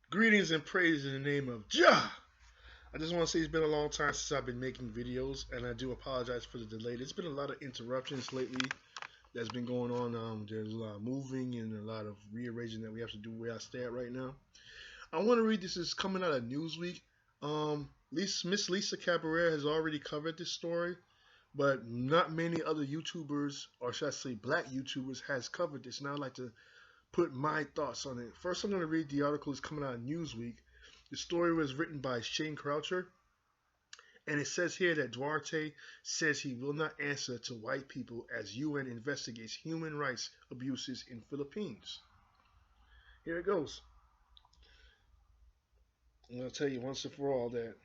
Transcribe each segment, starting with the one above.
Greetings and praise in the name of Jah. I just want to say it's been a long time since I've been making videos, and I do apologize for the delay. There's been a lot of interruptions lately that's been going on. There's a lot of moving and a lot of rearranging that we have to do where I stay at right now. I want to read this. Is coming out of Newsweek. Miss Lisa Cabaret has already covered this story, but not many other YouTubers, or should I say, black YouTubers, has covered this. And I'd like to put my thoughts on it. First, I'm going to read the article that's coming out of Newsweek. The story was written by Shane Croucher, and it says here that Duarte says he will not answer to white people as UN investigates human rights abuses in Philippines. Here it goes. I'm going to tell you once and for all that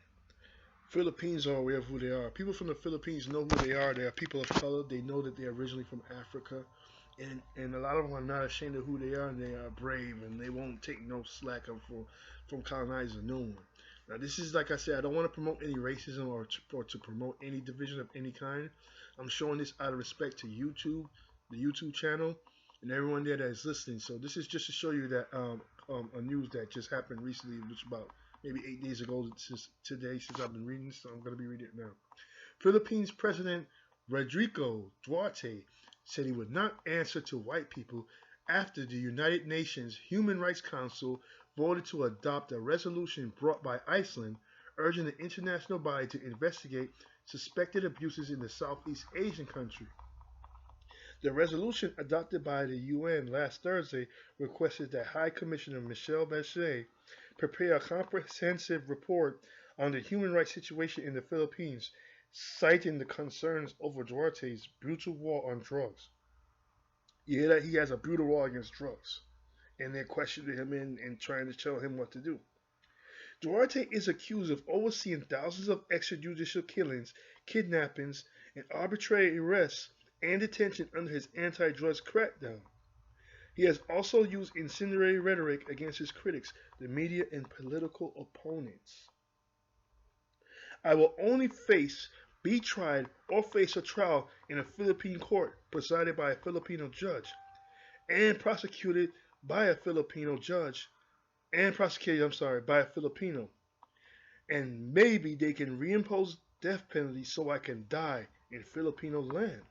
Philippines are aware of who they are. People from the Philippines know who they are. They are people of color. They know that they're originally from Africa. And a lot of them are not ashamed of who they are, and they are brave, and they won't take no slack from colonizers, no one. Now, this is, like I said, I don't want to promote any racism or to promote any division of any kind. I'm showing this out of respect to YouTube, the YouTube channel, and everyone there that is listening. So this is just to show you that a news that just happened recently, which about maybe 8 days ago since I've been reading this, so I'm going to be reading it now. Philippines President Rodrigo Duarte said he would not answer to white people after the United Nations Human Rights Council voted to adopt a resolution brought by Iceland urging the international body to investigate suspected abuses in the Southeast Asian country. The resolution adopted by the UN last Thursday requested that High Commissioner Michelle Bachelet prepare a comprehensive report on the human rights situation in the Philippines, citing the concerns over Duarte's brutal war on drugs. You hear that? He has a brutal war against drugs. And they're questioning him and trying to tell him what to do. Duarte is accused of overseeing thousands of extrajudicial killings, kidnappings, and arbitrary arrests and detention under his anti-drugs crackdown. He has also used incendiary rhetoric against his critics, the media, and political opponents. I will only be tried, or face a trial in a Philippine court presided by a Filipino judge and prosecuted by a Filipino judge and prosecuted, by a Filipino. And maybe they can reimpose death penalty so I can die in Filipino land,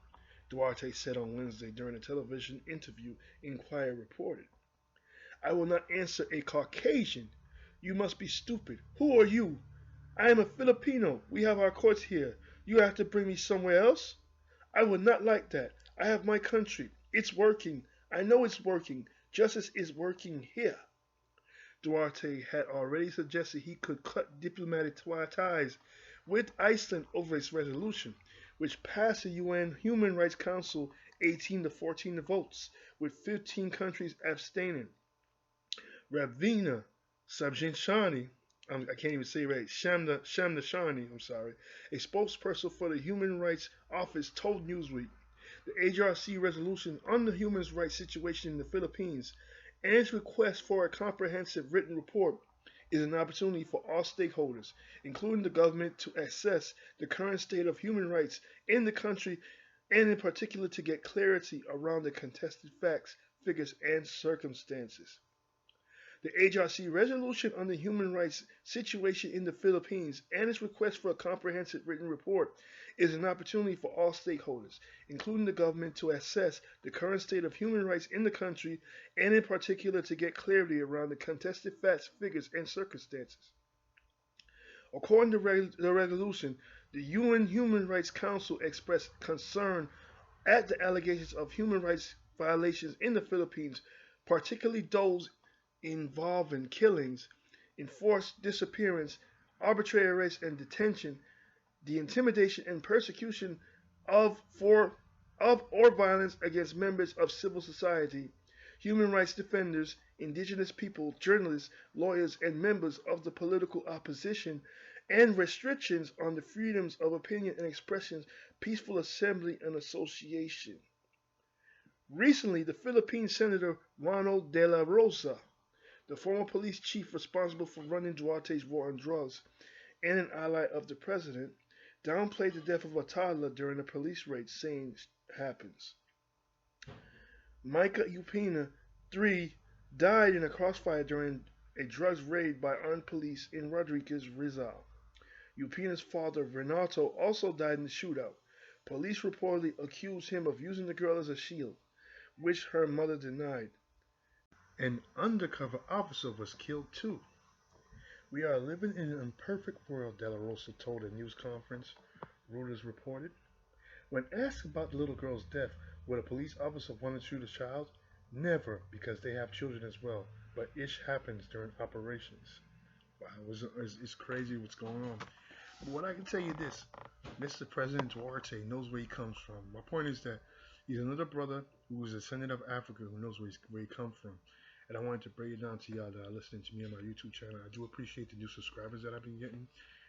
Duarte said on Wednesday during a television interview Inquirer reported. I will not answer a Caucasian. You must be stupid. Who are you? I am a Filipino. We have our courts here. You have to bring me somewhere else? I would not like that. I have my country. It's working. I know it's working. Justice is working here. Duarte had already suggested he could cut diplomatic ties with Iceland over its resolution, which passed the UN Human Rights Council 18 to 14 votes, with 15 countries abstaining. Ravina Sabjinshani, I can't even say it right, Shamdashani, a spokesperson for the Human Rights Office told Newsweek the HRC resolution on the human rights situation in the Philippines and its request for a comprehensive written report is an opportunity for all stakeholders, including the government, to assess the current state of human rights in the country and in particular to get clarity around the contested facts, figures, and circumstances. The HRC resolution on the human rights situation in the Philippines and its request for a comprehensive written report is an opportunity for all stakeholders, including the government, to assess the current state of human rights in the country and in particular to get clarity around the contested facts, figures, and circumstances. According to the resolution, the UN Human Rights Council expressed concern at the allegations of human rights violations in the Philippines, particularly those involving killings, enforced disappearance, arbitrary arrest and detention, the intimidation and persecution of or violence against members of civil society, human rights defenders, indigenous people, journalists, lawyers, and members of the political opposition, and restrictions on the freedoms of opinion and expression, peaceful assembly, and association. Recently, the Philippine Senator Ronald De La Rosa, the former police chief responsible for running Duarte's war on drugs and an ally of the president, downplayed the death of a toddler during a police raid, saying happens. Micah Upina, 3, died in a crossfire during A drugs raid by armed police in Rodriguez, Rizal. Upina's father, Renato, also died in the shootout. Police reportedly accused him of using the girl as a shield, which her mother denied. An undercover officer was killed too. We are living in an imperfect world, De La Rosa told a news conference, Reuters reported. When asked about the little girl's death, would a police officer want to shoot a child? Never, because they have children as well. But ish happens during operations. Wow, it's crazy what's going on. But what I can tell you this, Mr. President Duarte knows where he comes from. My point is that he's another brother who is a descendant of Africa who knows where he comes from. And I wanted to break it down to y'all that are listening to me on my YouTube channel. I do appreciate the new subscribers that I've been getting.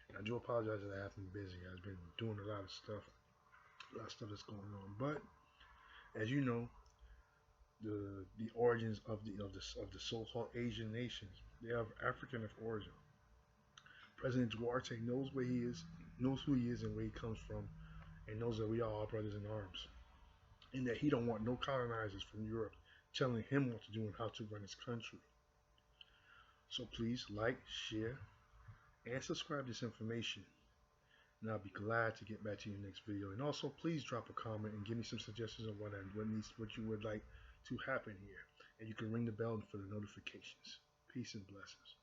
And I do apologize that I have been busy. I've been doing a lot of stuff that's going on. But as you know, the origins of the so-called Asian nations, they are African of origin. President Duarte knows where he is, knows who he is and where he comes from, and knows that we are all brothers in arms, and that he don't want no colonizers from Europe telling him what to do and how to run his country. So please like, share, and subscribe to this information. And I'll be glad to get back to you in the next video. And also, please drop a comment and give me some suggestions on what you would like to happen here. And you can ring the bell for the notifications. Peace and blessings.